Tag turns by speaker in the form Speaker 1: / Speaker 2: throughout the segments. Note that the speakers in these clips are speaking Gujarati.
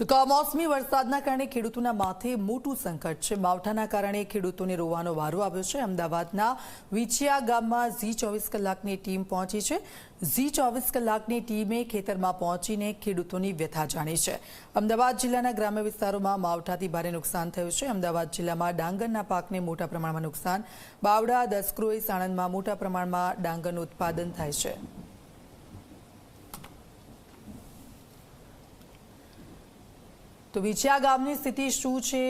Speaker 1: તો કમોસમી વરસાદના કારણે ખેડૂતોના માથે મોટું સંકટ છે। માવઠાના કારણે ખેડૂતોને રોવાનો વારો આવ્યો છે। અમદાવાદના વિછિયા ગામમાં ઝી 24 કલાકની ટીમ પહોંચી છે। ઝી 24 કલાકની ટીમે ખેતરમાં પહોંચીને ખેડૂતોની વ્યથા જાણી છે। અમદાવાદ જિલ્લાના ગ્રામ્ય વિસ્તારોમાં માવઠાથી ભારે નુકસાન થયું છે। અમદાવાદ જિલ્લામાં ડાંગરના પાકને મોટા પ્રમાણમાં નુકસાન। બાવડા, દસક્રોઈ, સાણંદમાં મોટા પ્રમાણમાં ડાંગરનું ઉત્પાદન થાય છે। તો વિછિયા ગામની સ્થિતિ શું છે,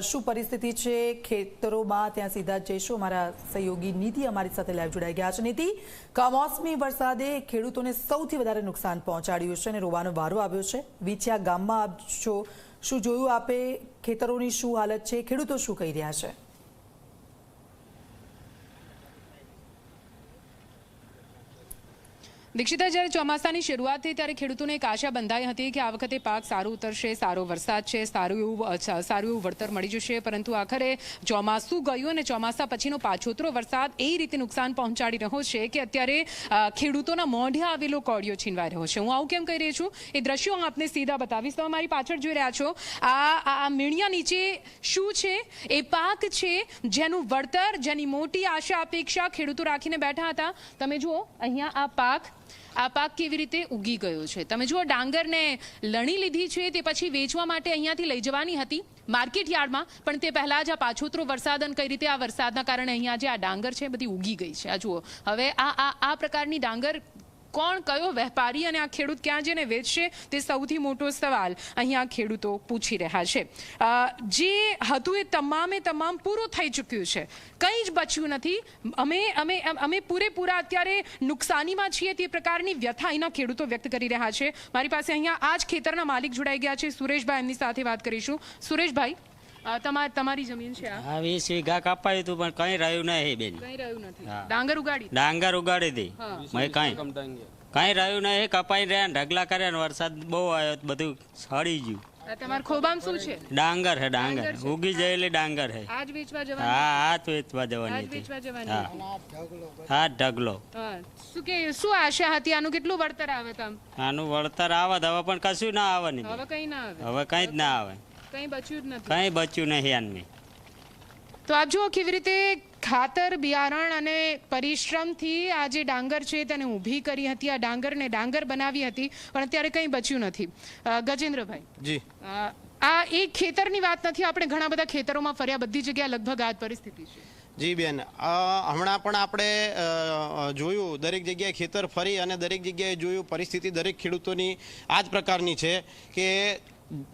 Speaker 1: શું પરિસ્થિતિ છે ખેતરોમાં, ત્યાં સીધા જઈશું। અમારા સહયોગી નીતિ અમારી સાથે લાઈવ જોડાઈ ગયા છે। નીતિ, કમોસમી વરસાદે ખેડૂતોને સૌથી વધારે નુકસાન પહોંચાડ્યું છે અને રોવાનો વારો આવ્યો છે। વિછિયા ગામમાં આપ છો, શું જોયું આપે? ખેતરોની શું હાલત છે, ખેડૂતો શું કહી રહ્યા છે?
Speaker 2: દીક્ષિતા, જ્યારે ચોમાસાની શરૂઆત થઈ ત્યારે ખેડૂતોને એક આશા બંધાઈ હતી કે આ વખતે પાક સારું ઉતરશે, સારો વરસાદ છે, સારું એવું વળતર મળી જશે, પરંતુ આખરે ચોમાસું ગયું અને ચોમાસા પછીનો પાછોતરો વરસાદ એ રીતે નુકસાન પહોંચાડી રહ્યો છે કે અત્યારે ખેડૂતોના મોઢે આવેલો કોળિયો છીનવાઈ રહ્યો છે। હું આવું કેમ કહી રહી છું એ દ્રશ્યો હું આપને સીધા બતાવીશ। તમે મારી પાછળ જોઈ રહ્યા છો, આ મીણિયા નીચે શું છે? એ પાક છે જેનું વળતર, જેની મોટી આશા અપેક્ષા ખેડૂતો રાખીને બેઠા હતા। તમે જુઓ અહીંયા આ પાક કેવી રીતે ઉગી ગયો છે। તમે જુઓ, ડાંગરને લણી લીધી છે, તે પછી વેચવા માટે અહીંયાથી લઈ જવાની હતી માર્કેટ યાર્ડમાં, પણ તે પહેલા જ આ પાછોતરો વરસાદ અને કઈ રીતે આ વરસાદના કારણે અહીંયા જે આ ડાંગર છે બધી ઉગી ગઈ છે। આ જુઓ, હવે આ પ્રકારની ડાંગર કોણ, કયો વેપારી અને આ ખેડૂત ક્યાં જઈને વેચશે તે સૌથી મોટો સવાલ અહીંયા ખેડૂતો પૂછી રહ્યા છે। જે હતું એ તમામ પૂરું થઈ ચૂક્યું છે, કંઈ જ બચ્યું નથી। અમે પૂરેપૂરા અત્યારે નુકસાનીમાં છીએ તે પ્રકારની વ્યથા અહીંના ખેડૂતો વ્યક્ત કરી રહ્યા છે। મારી પાસે અહીંયા આ જ ખેતરના માલિક જોડાઈ ગયા છે, સુરેશભાઈ, એમની સાથે વાત કરીશું। સુરેશભાઈ, તમારી જમીન છે આ?
Speaker 3: 20 વીઘા કાપાયું હતું પણ કઈ રહ્યું નહીં બેન,
Speaker 2: કઈ રહ્યું નથી। ડાંગર
Speaker 3: ઉગાડી દી, કઈ રહ્યું નહીં, કપાઈ રહ્યા, ઢગલા કર્યા ને વરસાદ બહુ આવ્યો, બધું સડી ગયું।
Speaker 2: તમારા ખોબામાં શું છે?
Speaker 3: ડાંગર હે, ડાંગર ઉગી ગયેલી ડાંગર હે।
Speaker 2: આજ વેચવા જવાની?
Speaker 3: હા, આજ વેચવા જવાની હતી। હા, ઢગલો।
Speaker 2: શું આશા હતી? આનું કેટલું વળતર આવે?
Speaker 3: આનું વળતર આવે હવે પણ કશું ના આવે નહીં,
Speaker 2: હવે કઈ ના આવે,
Speaker 3: હવે કઈ જ ના આવે,
Speaker 2: કઈ બચ્યું જ નથી,
Speaker 3: કઈ બચ્યું નહીં આનમે।
Speaker 2: તો આપ જુઓ કેવી રીતે ખાતર, બિયારણ અને પરિશ્રમથી આ જે ડાંગર છે તેને ઊભી કરી હતી, આ ડાંગર બનાવી હતી, પણ અત્યારે કંઈ બચ્યું નથી। ગજેન્દ્રભાઈ જી, આ એક ખેતરની વાત નથી, આપણે ઘણા બધા ખેતરોમાં ફર્યા, બધી જગ્યાએ લગભગ આ જ પરિસ્થિતિ છે।
Speaker 4: જી બેન, હમણાં પણ આપણે જોયું, દરેક જગ્યાએ ખેતર ફરી અને દરેક જગ્યાએ જોયું, પરિસ્થિતિ દરેક ખેડૂતોની આ જ પ્રકારની છે કે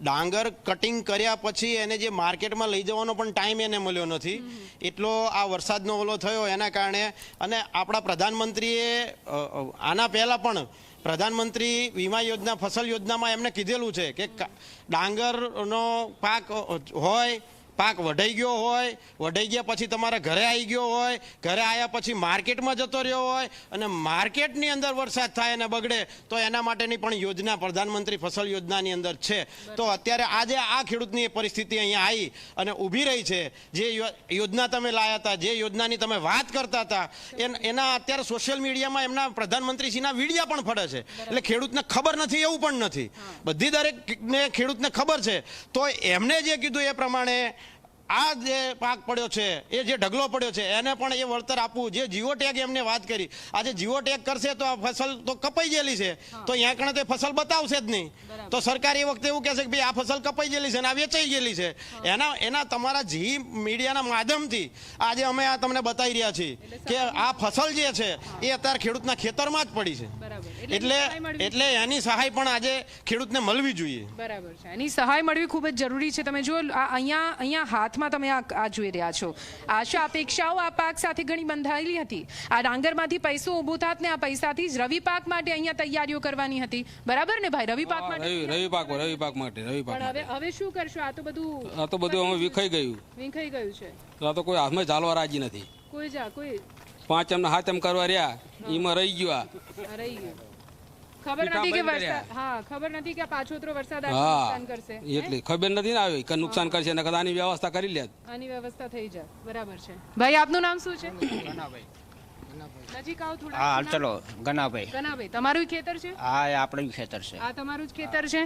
Speaker 4: ડાંગર કટિંગ કર્યા પછી એને જે માર્કેટમાં લઈ જવાનો પણ ટાઈમ એને મળ્યો નથી, એટલો આ વરસાદનો ઓલો થયો એના કારણે। અને આપણા પ્રધાનમંત્રીએ આના પહેલાં પણ પ્રધાનમંત્રી વીમા યોજના, ફસલ યોજનામાં એમને કીધેલું છે કે ડાંગરનો પાક હોય, પાક વઢાઈ ગયો હોય, વઢાઈ ગયા પછી તમારા ઘરે આવી ગયો હોય, ઘરે આવ્યા પછી માર્કેટમાં જતો રહ્યો હોય અને માર્કેટની અંદર વરસાદ થાય અને બગડે તો એના માટેની પણ યોજના પ્રધાનમંત્રી ફસલ યોજનાની અંદર છે। તો અત્યારે આજે આ ખેડૂતની પરિસ્થિતિ અહીંયા આવી અને ઊભી રહી છે। જે યોજના તમે લાયા હતા, જે યોજનાની તમે વાત કરતા હતા, એના અત્યારે સોશિયલ મીડિયામાં એમના પ્રધાનમંત્રીશ્રીના વિડીયા પણ ફરે છે, એટલે ખેડૂતને ખબર નથી એવું પણ નથી, બધી દરેકને ખેડૂતને ખબર છે। તો એમને જે કીધું એ પ્રમાણે આ જે પાક પડ્યો છે, એ જે ઢગલો પડ્યો છે, એને પણ એ વળતર આપવું। જે જીઓ ટેગ એમને વાત કરી, આજે જીઓ ટેગ કરશે તો આ ફસલ તો કપાઈ ગયેલી છે, તો અહીંયા કણે તો ફસલ બતાવશે જ નહીં, તો સરકાર એ વખતે એવું કહેશે કે ભાઈ આ ફસલ કપાઈ ગયેલી છે અને આ વેચાઈ ગયેલી છે। એના તમારા જી મીડિયાના માધ્યમથી આજે અમે આ તમને બતાવી રહ્યા છીએ કે આ ફસલ જે છે એ અત્યારે ખેડૂતના ખેતરમાં જ પડી છે, એટલે એની સહાય પણ આજે ખેડૂતને મળવી જોઈએ।
Speaker 2: બરાબર છે, એની સહાય મળવી ખૂબ જ જરૂરી છે। તમે જો અહીંયા હાથ તમે આ જોઈ રહ્યા છો, આશા અપેક્ષાઓ આ પાક સાથે ઘણી બંધાયેલી હતી। આ ડાંગરમાંથી પૈસો ઊભો થાત ને આ પૈસાથી જ રવિ પાક માટે અહીંયા તૈયારીઓ કરવાની હતી, બરાબર ને ભાઈ? રવિ પાક માટે હવે શું કરશો? આ તો બધું
Speaker 5: અમે વિખાઈ ગયું
Speaker 2: છે,
Speaker 5: આ તો કોઈ હાથમાં ચાલવા રાજી નથી,
Speaker 2: કોઈ
Speaker 5: 5 એમના 7 એમ કરવા રહ્યા, એમાં રહી ગયું,
Speaker 2: રહી ગયું। ખબર નથી કે વરસાદ, હા, ખબર નથી કે પાછોતરો વરસાદ નુકસાન કરશે, એટલે
Speaker 5: ખબર નથી ને આવી કે નુકસાન કરશે, ને આની વ્યવસ્થા કરી લે,
Speaker 2: આની વ્યવસ્થા થઈ જાય, બરાબર છે। ભાઈ, આપનું નામ શું છે? નજીક આવો થોડા.
Speaker 6: હા ચલો ગનાભાઈ.
Speaker 2: ગનાભાઈ, તમારું ખેતર છે?
Speaker 6: હા એ આપણું ખેતર છે.
Speaker 2: આ તમારું જ ખેતર છે.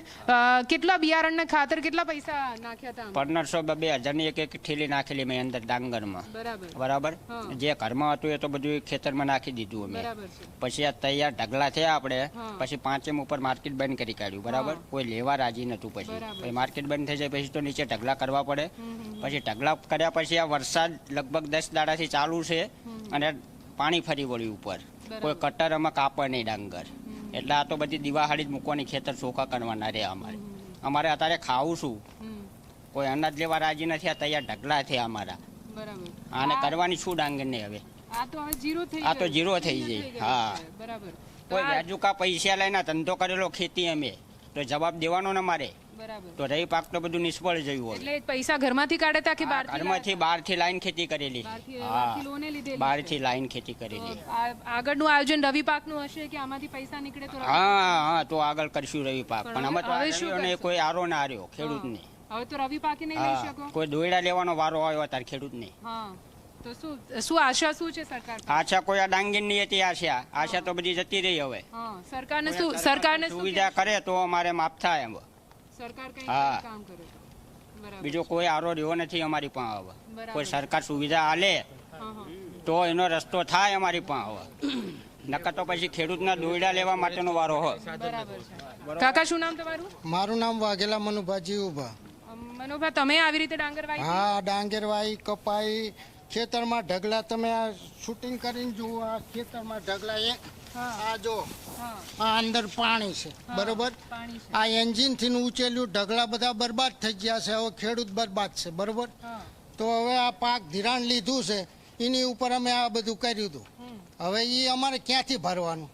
Speaker 2: કેટલા બિયારણના ખાતર કેટલા પૈસા નાખ્યા હતા આમાં?
Speaker 6: 1500 2000 ની એક થેલી નાખેલી મેં અંદર ડાંગરમાં. બરાબર. જે ઘરમાં હતું એ તો બધું ખેતરમાં નાખી દીધું અમે. પછી આ તૈયાર ઢગલા થયા આપણે, પછી 5 ઉપર માર્કેટ બંધ કરી કાઢ્યું. બરાબર. કોઈ લેવા રાજી નતું. પછી માર્કેટ બંધ થઈ જાય પછી તો નીચે ઢગલા કરવા પડે. પછી ઢગલા કર્યા પછી આ વરસાદ લગભગ 10 દાડાથી ચાલુ છે અને પાણી ફરી વળ્યું ઉપર. કોઈ કટર આમાં કાપે નહીં ડાંગર. એટલે આ તો બધી દિવાહાળી જ મૂકવાની, ખેતર ચોખ્ખા કરવાના રે અમારે અત્યારે ખાવું શું? કોઈ અનાજ લેવા રાજી નથી. આ તૈયાર ઢગલા થયા અમારા. આને કરવાની શું ડાંગર ને હવે? આ તો જીરો થઈ જાય. હા, કોઈ વ્યાજુકા પૈસા લઈને ધંધો કરેલો ખેતી અમે તો જવાબ દેવાનો ને મારે. તો રહી પાક તો બધું નિષ્ફળ જયું હોય.
Speaker 2: એટલે પૈસા ઘરમાંથી કાઢ્યા કે
Speaker 6: ઘરમાંથી બહારથી લાઈન ખેતી કરેલી. બહારથી લાઈન ખેતી કરેલી.
Speaker 2: આગળનું આયોજન રવિ પાકનું હશે કે આમાંથી પૈસા નીકળે તો?
Speaker 6: હા તો આગળ કરશું રવિ પાક. પણ અમે તો કોઈ આરો ના આર્યો ખેડૂતને.
Speaker 2: હવે તો રવિ પાકે નહીં લઈ શકો.
Speaker 6: કોઈ દોયડા લેવાનો વારો આવ્યો ત્યારે ખેડૂતને.
Speaker 2: તો શું આશા શું છે સરકાર?
Speaker 6: આશા કોઈ આ ડાંગર ની હતી આશા તો બધી જતી રહી. હવે
Speaker 2: સરકારને
Speaker 6: સુવિધા કરે તો અમારે માફ થાય. એમ
Speaker 2: સરકાર કઈ કામ કરે?
Speaker 6: બીજો કોઈ આરો રહ્યો નથી અમારી પાસે. હવે કોઈ સરકાર સુવિધા આલે તો એનો રસ્તો થાય અમારી પાસે. હવે નકર તો પછી ખેડૂતના દોયડા લેવા માટેનો વારો હોય.
Speaker 2: કાકા શું નામ તમારું?
Speaker 7: મારું નામ વાઘેલા મનુભાજી ઉભા.
Speaker 2: મનુભા, તમે આવી રીતે ડાંગર વાવી?
Speaker 7: હા, ડાંગર વાવી, કપાઈ, ખેતરમાં ઢગલા. તમે આ શૂટિંગ કરીને જુઓ, આ ખેતરમાં ઢગલા. આ જો આ અંદર પાણી છે. બરોબર. આ એન્જિન થી ઉચેલ્યું ઢગલા બધા બરબાદ થઈ ગયા છે. હવે ખેડૂત બરબાદ છે. બરોબર. તો હવે આ પાક ધિરાણ લીધું છે એની ઉપર અમે આ બધું કર્યું હતું. હવે એ અમારે ક્યાંથી ભરવાનું?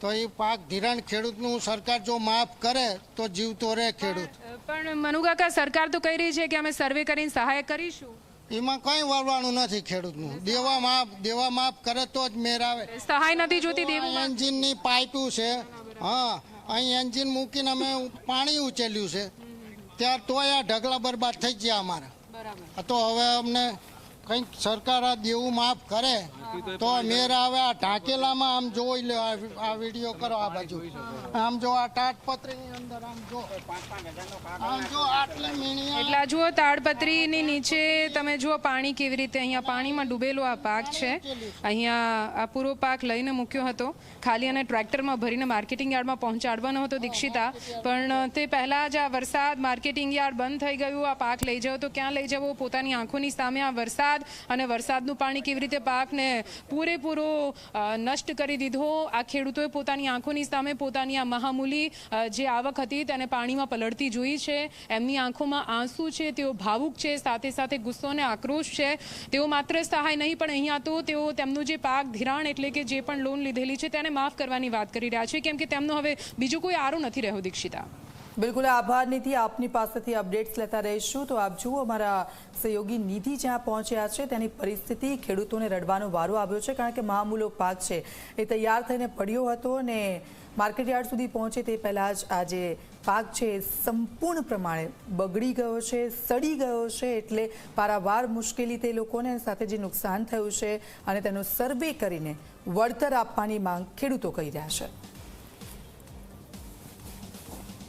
Speaker 7: તો એ પાક ધિરાણ ખેડૂતનું સરકાર જો માફ કરે તો જીવતો રહે ખેડૂત.
Speaker 2: પણ મનુકાકા, સરકાર તો કહી રહી છે કે અમે સર્વે કરીને સહાય કરીશું.
Speaker 7: એમાં કઈ વળવાનું નથી ખેડૂતનું. દેવા માફ કરે તો જ મેર આવે.
Speaker 2: સહાય નથી જોતી.
Speaker 7: એન્જિન ની પાઇપું છે. હા, અહીં એન્જિન મૂકીને અમે પાણી ઉચેલ્યું છે ત્યાર તોય આ ઢગલા બરબાદ થઈ ગયા અમારા. તો હવે અમને કંઈક સરકાર આ દેવું માફ કરે તો મેર આવે. આ ઢાંકેલામાં આમ જોઈ લો, આ વિડીયો કરો આ બાજુ. આમ જો આ તાડપત્રીની અંદર આમ જો આટલી મીણી.
Speaker 2: એટલે જુઓ તાડપત્રીની નીચે તમે જુઓ પાણી કેવી રીતે અહીંયા પાણીમાં ડૂબેલો આ પાક છે. અહીંયા આ પૂરો પાક લઈને મૂક્યો હતો ખાલી અને ટ્રેક્ટરમાં ભરીને માર્કેટિંગ યાર્ડમાં પહોંચાડવાનો હતો દીક્ષિતા. પણ તે પહેલાં જ આ વરસાદ, માર્કેટિંગ યાર્ડ બંધ થઈ ગયું. આ પાક લઈ જવો તો ક્યાં લઈ જવો? પોતાની આંખોની સામે આ વરસાદ અને વરસાદનું પાણી કેવી રીતે પાકને પૂરેપૂરો નષ્ટ કરી દીધો. આ ખેડૂતોએ પોતાની આંખોની સામે પોતાની આ મહામૂલી જે આવક હતી તેને પાણીમાં પલળતી જોઈ છે. એમની આંખોમાં આંસુ છે, તેઓ ભાવુક છે, સાથે સાથે ગુસ્સો અને આક્રોશ છે. તેઓ માત્ર સહાય નહીં પણ અહીંયા તો તેઓ તેમનું જે પાક ધિરાણ એટલે કે જે પણ લોન લીધેલી છે તેને માફ કરવાની વાત કરી રહ્યા છે, કેમ કે તેમનો હવે બીજો કોઈ આરો નથી રહ્યો. દીક્ષિતા,
Speaker 1: બિલકુલ આભાર નિધિ. આપની પાસેથી અપડેટ્સ લેતા રહીશું. તો આપ જુઓ, અમારા સહયોગી નિધિ જ્યાં પહોંચ્યા છે તેની પરિસ્થિતિ, ખેડૂતોને રડવાનો વારો આવ્યો છે કારણ કે મહામૂલો પાક છે એ તૈયાર થઈને પડ્યો હતો અને માર્કેટ યાર્ડ સુધી પહોંચે તે પહેલાં જ આ જે પાક છે એ સંપૂર્ણ પ્રમાણે બગડી ગયો છે, સડી ગયો છે. એટલે પારાવાર મુશ્કેલી તે લોકોને સાથે જે નુકસાન થયું છે અને તેનો સર્વે કરીને વળતર આપવાની માંગ ખેડૂતો કરી રહ્યા છે.